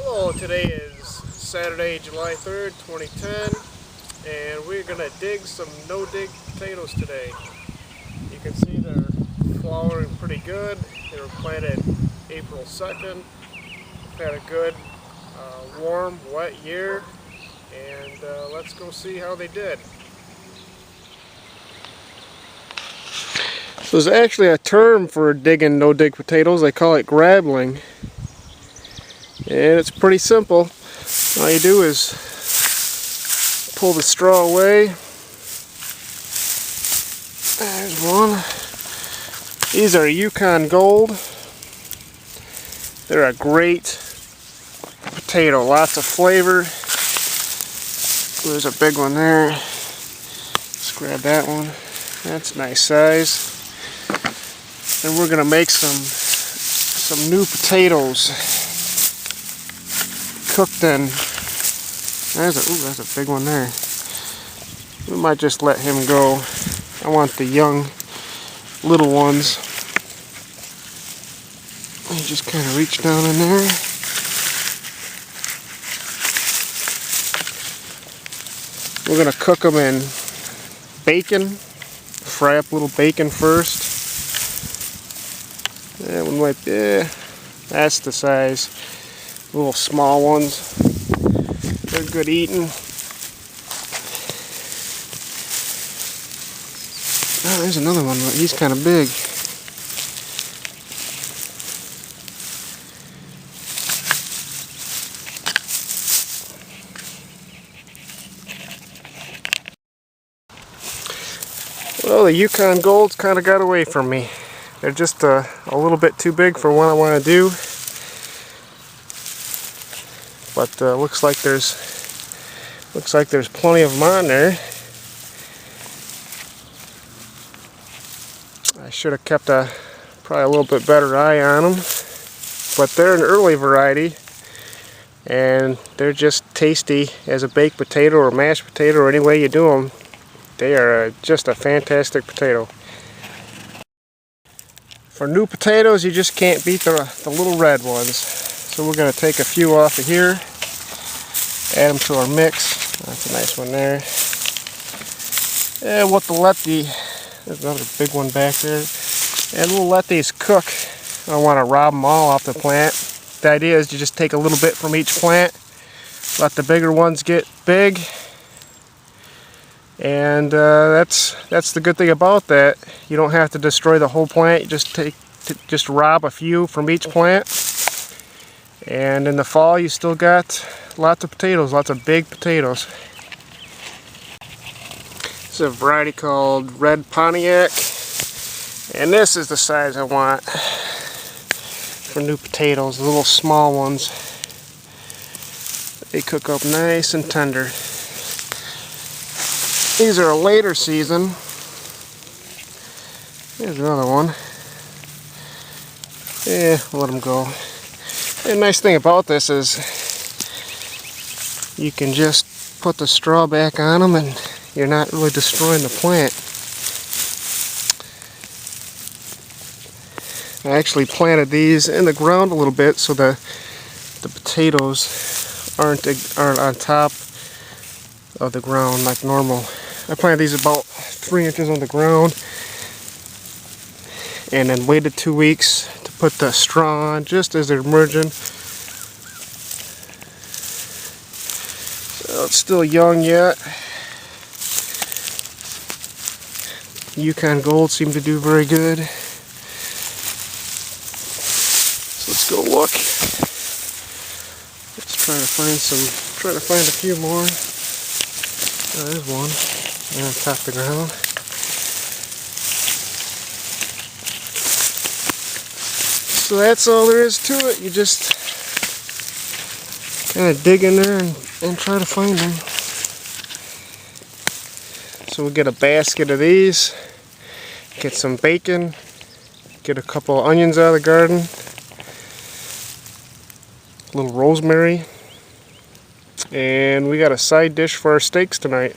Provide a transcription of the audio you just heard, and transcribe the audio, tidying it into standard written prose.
Hello, today is Saturday, July 3rd, 2010, and we're going to dig some no-dig potatoes today. You can see they're flowering pretty good. They were planted April 2nd. We've had a good, warm, wet year, and let's go see how they did. So there's actually a term for digging no-dig potatoes. They call it grabbling. And it's pretty simple. All you do is pull the straw away. There's one. These are Yukon Gold. They're a great potato, lots of flavor. There's a big one there. Let's grab that one. That's a nice size. And we're gonna make some new potatoes. Cooked in. There's a big one there. We might just let him go. I want the young little ones. You just kind of reach down in there. We're going to cook them in bacon. Fry up a little bacon first. That one might be, that's the size. Little small ones. They're good eating. Oh, there's another one, but he's kind of big. Well, the Yukon Golds kind of got away from me. They're just a little bit too big for what I want to do. But looks like there's plenty of them on there. I should have kept probably a little bit better eye on them. But they're an early variety, and they're just tasty as a baked potato or mashed potato or any way you do them. They are just a fantastic potato. For new potatoes, you just can't beat the little red ones. So we're going to take a few off of here, add them to our mix. That's a nice one there. And there's another big one back there. And we'll let these cook. I don't want to rob them all off the plant. The idea is you just take a little bit from each plant, let the bigger ones get big. And that's the good thing about that. You don't have to destroy the whole plant. You just rob a few from each plant. And in the fall, you still got lots of potatoes, lots of big potatoes. This is a variety called Red Pontiac, and this is the size I want for new potatoes, the little small ones. They cook up nice and tender. These are a later season. There's another one. Yeah, let them go. The nice thing about this is you can just put the straw back on them and you're not really destroying the plant. I actually planted these in the ground a little bit so the potatoes aren't on top of the ground like normal. I planted these about 3 inches on the ground and then waited 2 weeks to put the straw on just as they're emerging. So it's still young yet. Yukon Gold seem to do very good. So let's go look. Let's try to find a few more. Oh, there's one on top of the ground. So that's all there is to it. You just kind of dig in there and try to find them. So we'll get a basket of these, get some bacon, get a couple of onions out of the garden, a little rosemary, and we got a side dish for our steaks tonight.